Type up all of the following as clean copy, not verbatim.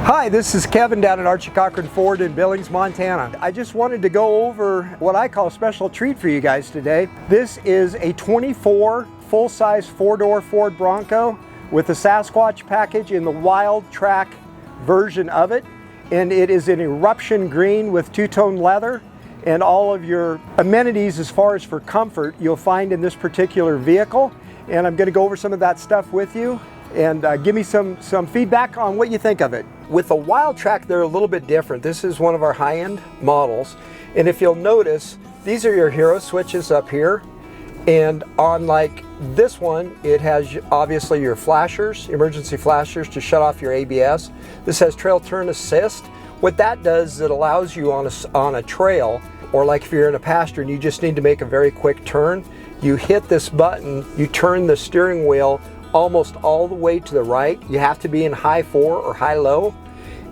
Hi, this is Kevin down at Archie Cochrane Ford in Billings, Montana. I just wanted to go over what I call a special treat for you guys today. This is a 24 full-size four-door Ford Bronco with the Sasquatch package in the Wild Track version of it. And it is in Eruption Green with two-tone leather. And all of your amenities as far as for comfort you'll find in this particular vehicle. And I'm going to go over some of that stuff with you and give me some feedback on what you think of it. With the Wild Track, they're a little bit different. This is one of our high-end models, and if you'll notice, these are your hero switches up here, and on like this one, it has obviously your flashers, emergency flashers to shut off your ABS. This has trail turn assist. What that does is it allows you on a trail, or like if you're in a pasture and you just need to make a very quick turn, you hit this button, you turn the steering wheel almost all the way to the right. You have to be in high 4 or high low,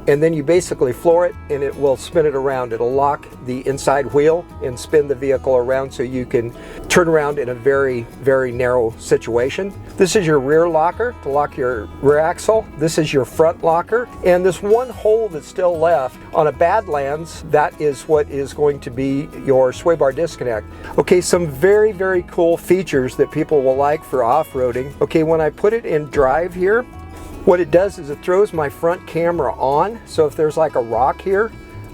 and then you basically floor it and it will spin it around. It'll lock the inside wheel and spin the vehicle around so you can turn around in a very, very narrow situation. This is your rear locker to lock your rear axle. This is your front locker, and this one hole that's still left on a Badlands, that is what is going to be your sway bar disconnect. Okay, some very, very cool features that people will like for off-roading. Okay, when I put it in drive here, what it does is it throws my front camera on, so if there's like a rock here,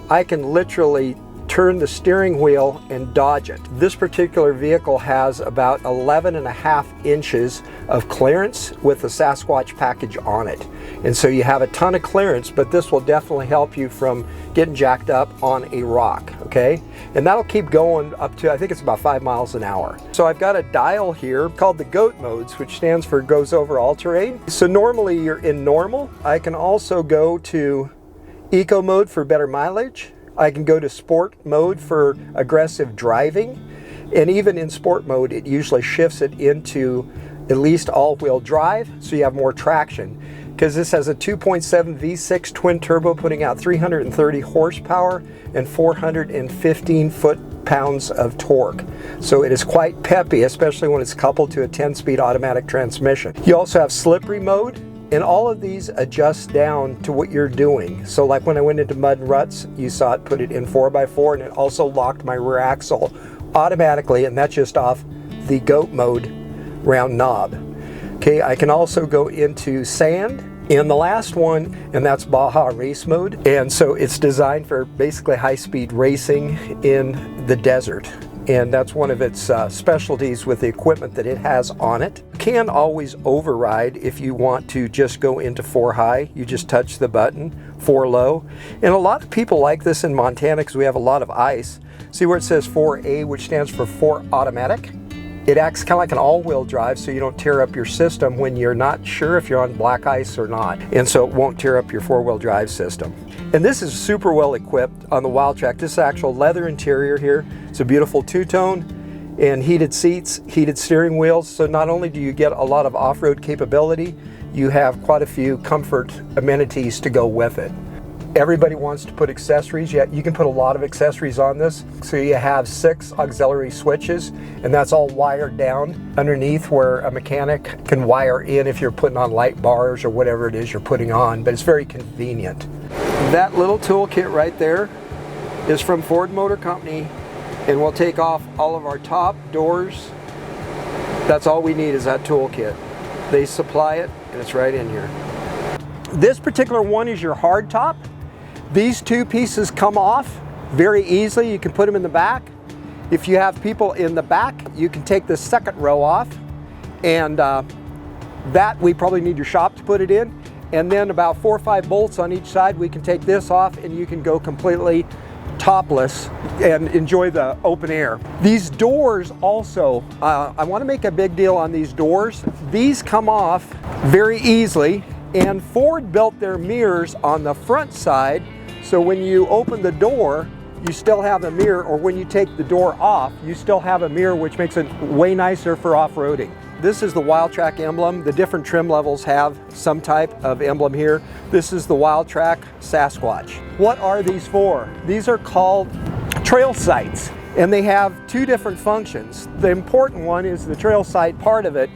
I can literally turn the steering wheel and dodge it. This particular vehicle has about 11.5 inches of clearance with the Sasquatch package on it. And so you have a ton of clearance, but this will definitely help you from getting jacked up on a rock, okay? And that'll keep going up to, I think it's about 5 miles an hour. So I've got a dial here called the GOAT modes, which stands for goes over all terrain. So normally you're in normal. I can also go to eco mode for better mileage. I can go to sport mode for aggressive driving, and even in sport mode it usually shifts it into at least all-wheel drive, so you have more traction, because this has a 2.7 V6 twin turbo putting out 330 horsepower and 415 foot-pounds of torque. So it is quite peppy, especially when it's coupled to a 10-speed automatic transmission. You also have slippery mode, and all of these adjust down to what you're doing. So like when I went into mud and ruts, you saw it put it in 4x4, and it also locked my rear axle automatically, and that's just off the GOAT mode round knob. Okay, I can also go into sand in the last one, and that's Baja race mode. And so it's designed for basically high-speed racing in the desert. And that's one of its specialties with the equipment that it has on it. You can always override if you want to just go into 4 high. You just touch the button, 4 low. And a lot of people like this in Montana because we have a lot of ice. See where it says 4A, which stands for 4 automatic? It acts kind of like an all-wheel drive, so you don't tear up your system when you're not sure if you're on black ice or not. And so it won't tear up your 4-wheel drive system. And this is super well equipped on the Wild Track. This is actual leather interior here. It's a beautiful two-tone and heated seats, heated steering wheels. So not only do you get a lot of off-road capability, you have quite a few comfort amenities to go with it. Everybody wants to put accessories, yet you can put a lot of accessories on this. So you have 6 auxiliary switches, and that's all wired down underneath where a mechanic can wire in if you're putting on light bars or whatever it is you're putting on, but it's very convenient. That little toolkit right there is from Ford Motor Company, and we'll take off all of our top doors. That's all we need is that toolkit. They supply it, and it's right in here. This particular one is your hard top. These 2 pieces come off very easily. You can put them in the back. If you have people in the back, you can take the second row off, and that we probably need your shop to put it in. And then about 4 or 5 bolts on each side, we can take this off, and you can go completely topless and enjoy the open air. These doors also, I want to make a big deal on these doors. These come off very easily, and Ford built their mirrors on the front side, so when you open the door, you still have a mirror, or when you take the door off, you still have a mirror, which makes it way nicer for off-roading. This is the Wild Track emblem. The different trim levels have some type of emblem here. This is the Wild Track Sasquatch. What are these for? These are called trail sights, and they have 2 different functions. The important one is the trail sight part of it.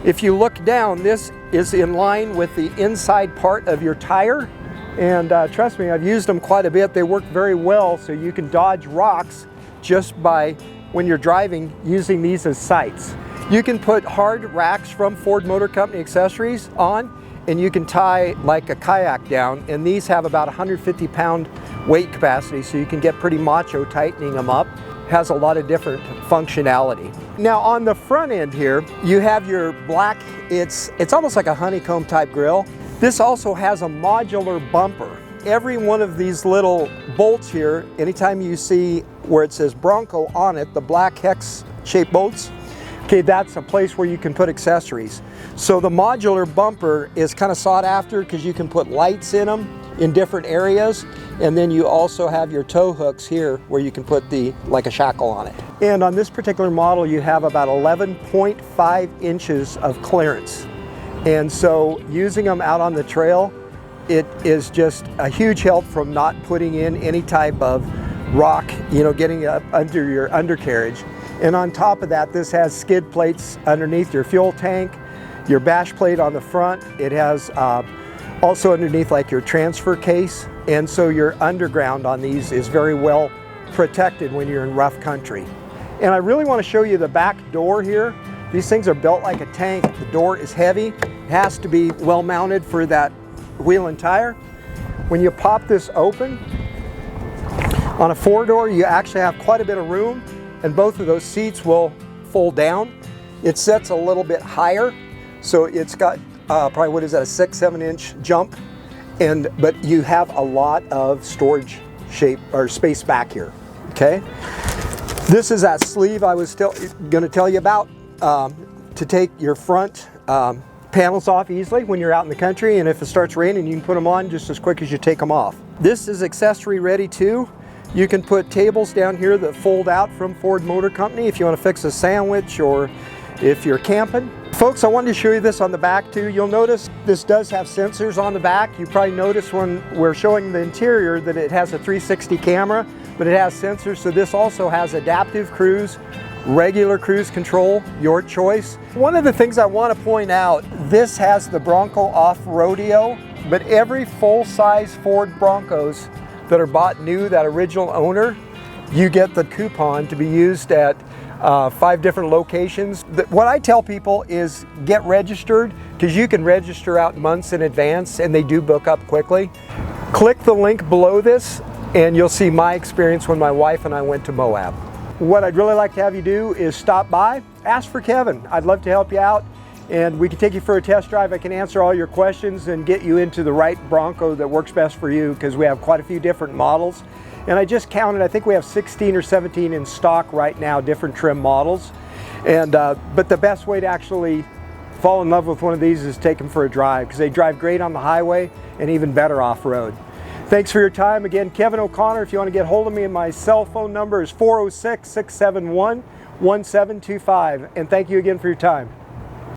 If you look down, this is in line with the inside part of your tire, And trust me, I've used them quite a bit. They work very well, so you can dodge rocks just by, when you're driving, using these as sights. You can put hard racks from Ford Motor Company accessories on, and you can tie like a kayak down, and these have about 150-pound weight capacity, so you can get pretty macho tightening them up. Has a lot of different functionality. Now on the front end here, you have your black, it's almost like a honeycomb type grill. This also has a modular bumper. Every one of these little bolts here, anytime you see where it says Bronco on it, the black hex shaped bolts, okay, that's a place where you can put accessories. So the modular bumper is kind of sought after because you can put lights in them in different areas, and then you also have your tow hooks here where you can put like a shackle on it. And on this particular model you have about 11.5 inches of clearance, and so using them out on the trail, it is just a huge help from not putting in any type of rock, getting up under your undercarriage. And on top of that, this has skid plates underneath your fuel tank, your bash plate on the front. It has also underneath like your transfer case, and so your underground on these is very well protected when you're in rough country. And I really want to show you the back door here. These things are built like a tank. The door is heavy. It has to be well mounted for that wheel and tire. When you pop this open, on a four-door, you actually have quite a bit of room, and both of those seats will fold down. It sets a little bit higher, so it's got probably, what is that, a 6-7 inch jump, but you have a lot of storage shape or space back here. Okay, this is that sleeve I was still going to tell you about, to take your front panels off easily when you're out in the country, and if it starts raining, you can put them on just as quick as you take them off. This is accessory ready too. You can put tables down here that fold out from Ford Motor Company if you want to fix a sandwich or if you're camping. Folks, I wanted to show you this on the back too. You'll notice this does have sensors on the back. You probably noticed when we're showing the interior that it has a 360 camera, but it has sensors. So this also has adaptive cruise, regular cruise control, your choice. One of the things I want to point out, this has the Bronco off Roadeo, but every full-size Ford Broncos that are bought new, that original owner, you get the coupon to be used at 5 different locations. What I tell people is get registered, because you can register out months in advance and they do book up quickly. Click the link below this and you'll see my experience when my wife and I went to Moab. What I'd really like to have you do is stop by, ask for Kevin. I'd love to help you out, and we can take you for a test drive. I can answer all your questions and get you into the right Bronco that works best for you, because we have quite a few different models. And I just counted, I think we have 16 or 17 in stock right now, different trim models. And but the best way to actually fall in love with one of these is take them for a drive, because they drive great on the highway and even better off-road. Thanks for your time. Again, Kevin O'Connor. If you want to get hold of me, my cell phone number is 406-671-1725. And thank you again for your time.